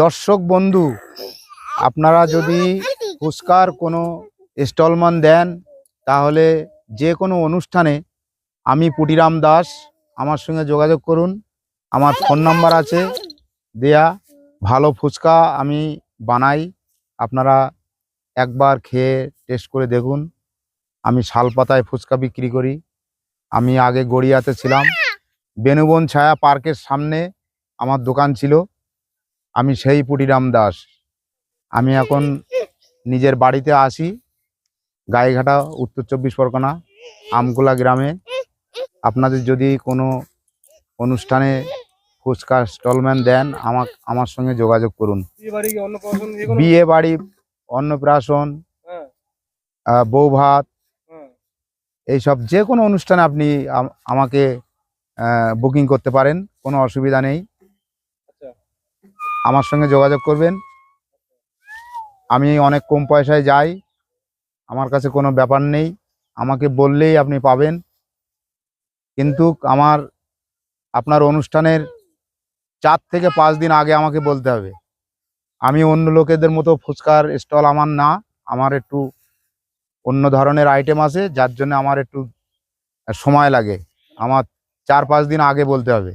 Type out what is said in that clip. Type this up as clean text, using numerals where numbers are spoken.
দর্শক বন্ধু, আপনারা যদি ফুচকার কোনো স্টলমান দেন, তাহলে যে কোনো অনুষ্ঠানে আমি পুটিরাম দাস, আমার সঙ্গে যোগাযোগ করুন। আমার ফোন নাম্বার আছে দেয়া। ভালো ফুচকা আমি বানাই, আপনারা একবার খেয়ে টেস্ট করে দেখুন। আমি শালপাতায় ফুচকা বিক্রি করি। আমি আগে গড়িয়াতে ছিলাম, বেনুবন ছায়া পার্কের সামনে আমার দোকান ছিল। আমি সেই পুটিরাম দাস। আমি এখন নিজের বাড়িতে আসি, গাইঘাটা, উত্তর 24 পরগনা, আমকুলা গ্রামে। আপনাদের যদি কোনো অনুষ্ঠানে ফুচকা স্টলম্যান দেন, আমার সঙ্গে যোগাযোগ করুন। বিয়ে বাড়ি, অন্নপ্রাশন, বৌভাত, এইসব যে কোনো অনুষ্ঠানে আপনি আমাকে বুকিং করতে পারেন, কোনো অসুবিধা নেই। আমার সঙ্গে যোগাযোগ করবেন। আমি অনেক কম পয়সায় যাই, আমার কাছে কোনো ব্যাপার নেই। আমাকে বললেই আপনি পাবেন, কিন্তু আপনার অনুষ্ঠানের 4 থেকে 5 দিন আগে আমাকে বলতে হবে। আমি অন্য লোকেদের মতো ফুচকার স্টল আমার না, আমার একটু অন্য ধরনের আইটেম আছে, যার জন্য আমার একটু সময় লাগে। আমার 4-5 দিন আগে বলতে হবে।